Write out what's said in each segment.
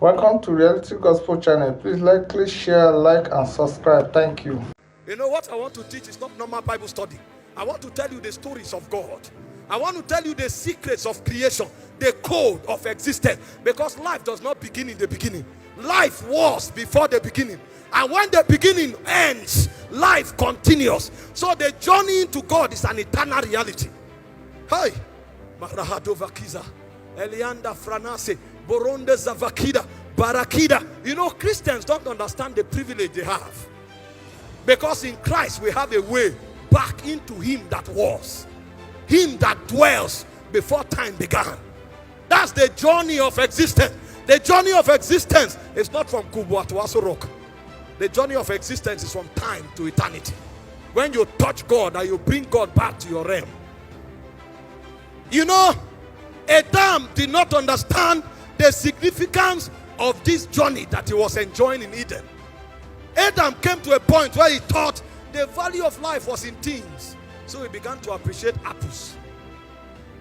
Welcome to Reality Gospel Channel. Please click, share, like, and subscribe. Thank you. You know what I want to teach is not normal Bible study. I want to tell you the stories of God. I want to tell you the secrets of creation, the code of existence. Because life does not begin in the beginning. Life was before the beginning. And when the beginning ends, life continues. So the journey into God is an eternal reality. Hi. Marahadovakiza. Elianda Franase. Boronde Zavakida. Barakida. You know, Christians don't understand the privilege they have. Because in Christ we have a way back into Him that was. Him that dwells before time began. That's the journey of existence. The journey of existence is not from Kubwa to Asorok. The journey of existence is from time to eternity. When you touch God and you bring God back to your realm. You know, Adam did not understand the significance of this journey that he was enjoying in Eden. Adam came to a point where he thought the value of life was in things. So he began to appreciate apples.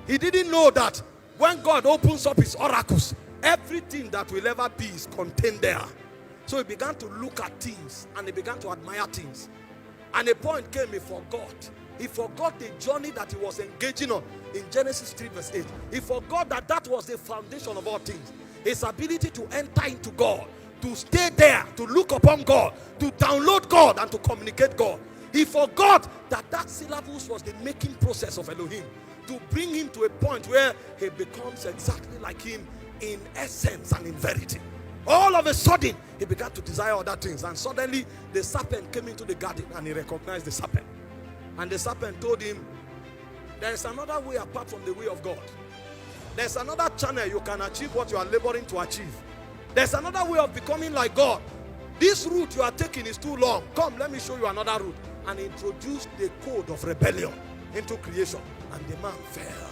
He didn't know that when God opens up his oracles, everything that will ever be is contained there. So he began to look at things and he began to admire things. And a point came, he forgot. He forgot the journey that he was engaging on in Genesis 3 verse 8. He forgot that that was the foundation of all things. His ability to enter into God, to stay there, to look upon God, to download God and to communicate God. He forgot that that syllabus was the making process of Elohim, to bring him to a point where he becomes exactly like him in essence and in verity. All of a sudden, he began to desire other things, and suddenly the serpent came into the garden and he recognized the serpent. And the serpent told him, there is another way apart from the way of God. There's another channel you can achieve what you are laboring to achieve. There's another way of becoming like God. This route you are taking is too long. Come, let me show you another route. And introduced the code of rebellion into creation. And the man fell.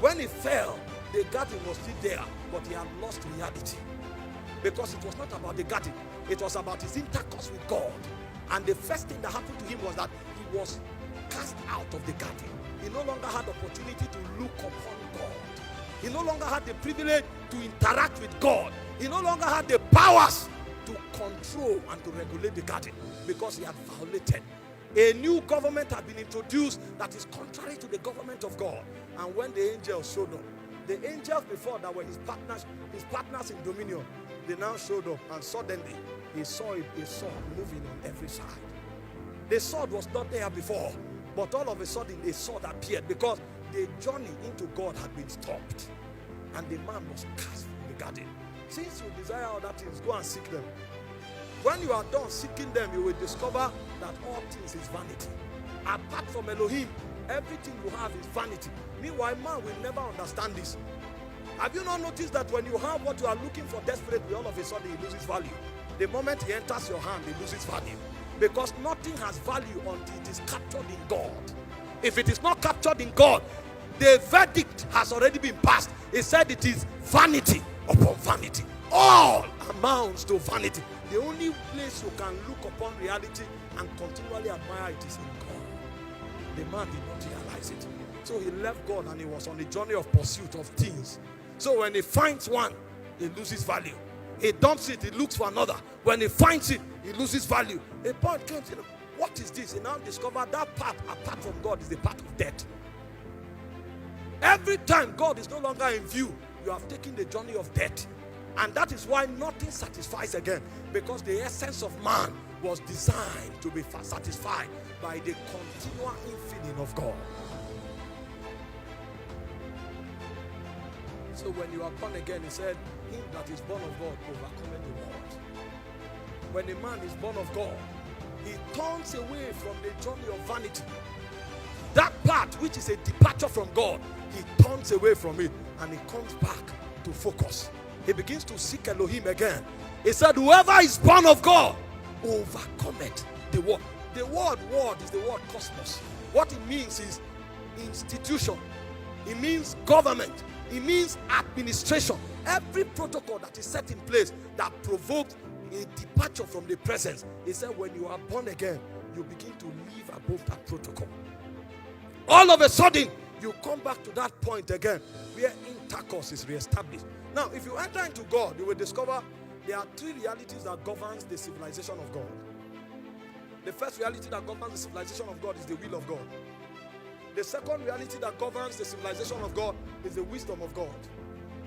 When he fell, the garden was still there, but he had lost reality. Because it was not about the garden. It was about his intercourse with God. And the first thing that happened to him was that he was cast out of the garden. He no longer had the opportunity to look upon God. He no longer had the privilege to interact with God. He no longer had the powers to control and to regulate the garden because he had violated. A new government had been introduced that is contrary to the government of God. And when the angels showed up, the angels before that were his partners in dominion, they now showed up, and suddenly he saw a sword moving on every side. The sword was not there before, but all of a sudden a sword appeared because the journey into God had been stopped. And the man was cast from the garden. Since you desire other things, go and seek them. When you are done seeking them, you will discover that all things is vanity. Apart from Elohim, everything you have is vanity. Meanwhile, man will never understand this. Have you not noticed that when you have what you are looking for desperately, all of a sudden it loses value? The moment he enters your hand, it loses value. Because nothing has value until it is captured in God. If it is not captured in God, the verdict has already been passed. It said it is vanity upon vanity. All amounts to vanity. The only place you can look upon reality and continually admire it is in God. The man did not realize it. So he left God and he was on the journey of pursuit of things. So when he finds one, he loses value. He dumps it, he looks for another. When he finds it, he loses value. A point comes, what is this? He now discovered that path apart from God is the path of death. Every time God is no longer in view, you have taken the journey of death. And that is why nothing satisfies again. Because the essence of man was designed to be satisfied by the continual infilling of God. So when you are born again, he said, him that is born of God overcometh the world. When a man is born of God, he turns away from the journey of vanity. That part which is a departure from God, he turns away from it and he comes back to focus. He begins to seek Elohim again. He said, whoever is born of God overcometh the world. The word is the word cosmos. What it means is institution. It means government. It means administration. Every protocol that is set in place that provoked a departure from the presence. He said when you are born again, you begin to live above that protocol. All of a sudden, you come back to that point again where intercourse is reestablished. Now, if you enter into God, you will discover there are three realities that governs the civilization of God. The first reality that governs the civilization of God is the will of God. The second reality that governs the civilization of God is the wisdom of God.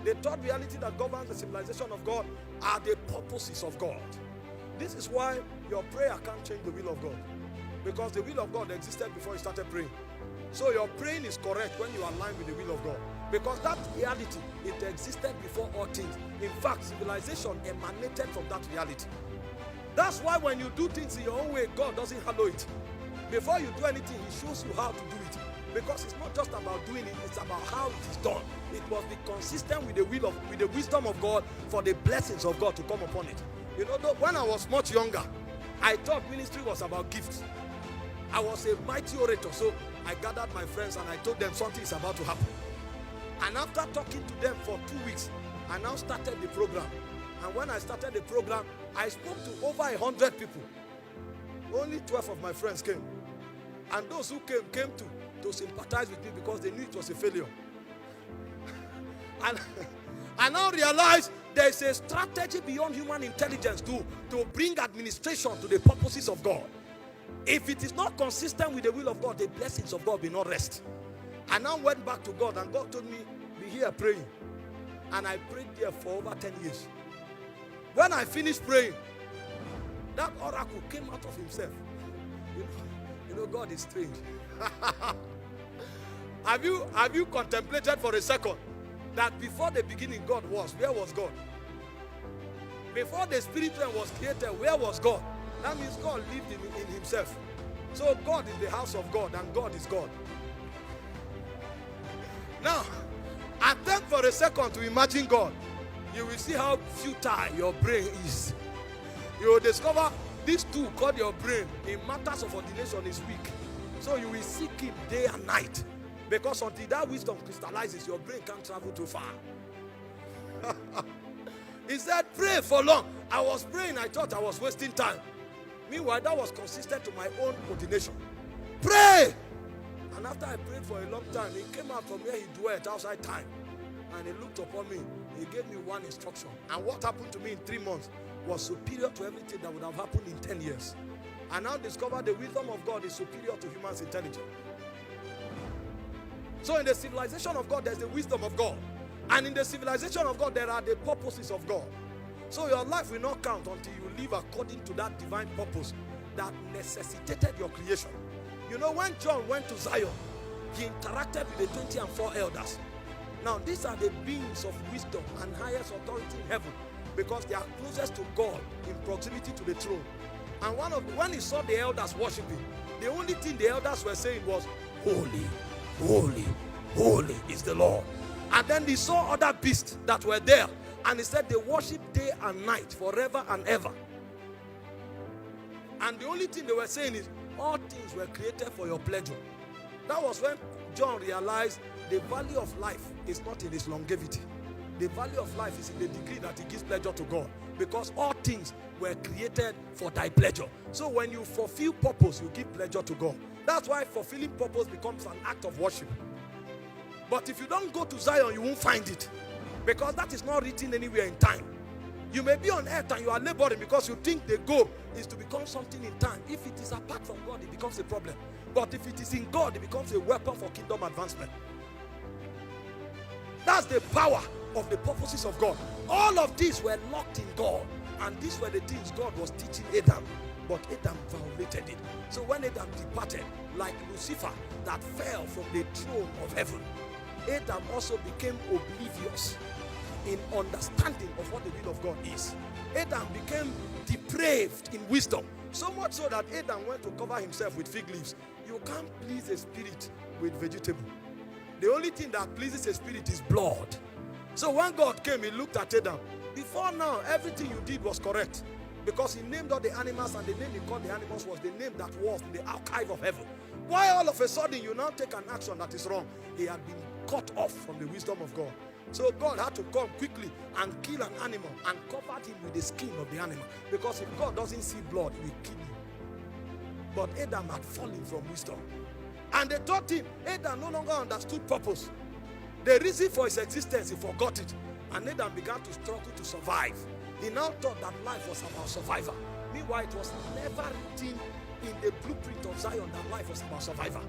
The third reality that governs the civilization of God are the purposes of God. This is why your prayer can't change the will of God, because the will of God existed before you started praying. So your praying is correct when you align with the will of God, because that reality, it existed before all things. In fact, civilization emanated from that reality. That's why when you do things in your own way, God doesn't hallow it. Before you do anything, He shows you how to do it. Because it's not just about doing it, it's about how it is done. It must be consistent with the wisdom of God for the blessings of God to come upon it. You know, when I was much younger, I thought ministry was about gifts. I was a mighty orator, so I gathered my friends and I told them something is about to happen. And after talking to them for 2 weeks, I now started the program. And when I started the program, I spoke to over 100 people. Only 12 of my friends came. And those who came to sympathize with me because they knew it was a failure. And I now realize there is a strategy beyond human intelligence to bring administration to the purposes of God. If it is not consistent with the will of God, the blessings of God will not rest. I now went back to God and God told me, be here praying. And I prayed there for over 10 years. When I finished praying, that oracle came out of himself. You know, God is strange. Have you contemplated for a second that before the beginning God was? Where was God? Before the spirit realm was created, where was God? That means God lived in himself. So God is the house of God and God is God. Now, attempt for a second to imagine God. You will see how futile your brain is. You will discover these two called your brain in matters of ordination is weak. So you will seek Him day and night. Because until that wisdom crystallizes, your brain can't travel too far. He said, pray for long. I was praying, I thought I was wasting time. Meanwhile, that was consistent to my own ordination. Pray! And after I prayed for a long time, He came out from where He dwelt outside time. And He looked upon me. He gave me one instruction. And what happened to me in 3 months was superior to everything that would have happened in 10 years. I now discover the wisdom of God is superior to human's intelligence. So in the civilization of God, there's the wisdom of God. And in the civilization of God, there are the purposes of God. So your life will not count until you live according to that divine purpose that necessitated your creation. You know, when John went to Zion, he interacted with the 24 elders. Now, these are the beings of wisdom and highest authority in heaven, because they are closest to God in proximity to the throne. And when he saw the elders worshiping, the only thing the elders were saying was, holy, holy, holy is the Lord. And then they saw other beasts that were there, and he said they worship day and night forever and ever. And the only thing they were saying is, all things were created for your pleasure. That was when John realized the value of life is not in its longevity. The value of life is in the degree that it gives pleasure to God, because all things were created for thy pleasure. So when you fulfill purpose, you give pleasure to God. That's why fulfilling purpose becomes an act of worship. But if you don't go to Zion, you won't find it, because that is not written anywhere in time. You may be on earth and you are laboring because you think the goal is to become something in time. If it is apart from God, it becomes a problem. But if it is in God, it becomes a weapon for kingdom advancement. That's the power of the purposes of God. All of these were locked in God, and these were the things God was teaching Adam. But Adam violated it. So when Adam departed, like Lucifer that fell from the throne of heaven, Adam also became oblivious in understanding of what the will of God is. Adam became depraved in wisdom, so much so that Adam went to cover himself with fig leaves. You can't please a spirit with vegetable. The only thing that pleases a spirit is blood. So when God came, He looked at Adam. Before now, everything you did was correct, because He named all the animals, and the name He called the animals was the name that was in the archive of heaven. Why all of a sudden you now take an action that is wrong? He had been cut off from the wisdom of God. So God had to come quickly and kill an animal and covered him with the skin of the animal, because if God doesn't see blood, He will kill you. But Adam had fallen from wisdom, and they taught him. Adam no longer understood purpose. The reason for his existence, he forgot it. And Adam began to struggle to survive. He now thought that life was about survival. Meanwhile, it was never written in the blueprint of Zion that life was about survival.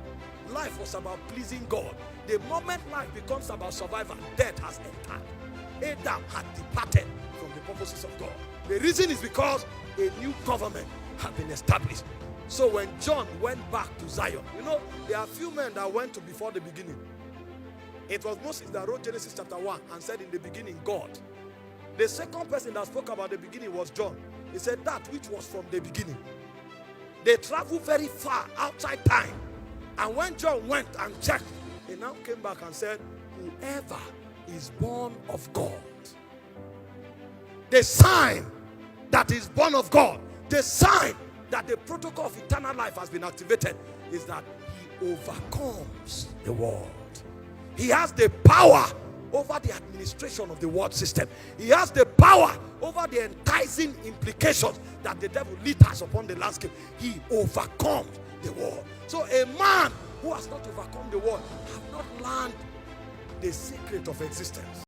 Life was about pleasing God. The moment life becomes about survival, death has entered. Adam had departed from the purposes of God. The reason is because a new government had been established. So when John went back to Zion, there are few men that went to before the beginning. It was Moses that wrote Genesis chapter 1 and said, in the beginning, God. The second person that spoke about the beginning was John. He said, that which was from the beginning. They traveled very far outside time. And when John went and checked, he now came back and said, whoever is born of God. The sign that is born of God, the sign that the protocol of eternal life has been activated, is that he overcomes the world. He has the power over the administration of the world system. He has the power over the enticing implications that the devil litters upon the landscape. He overcomes the world. So a man who has not overcome the world have not learned the secret of existence.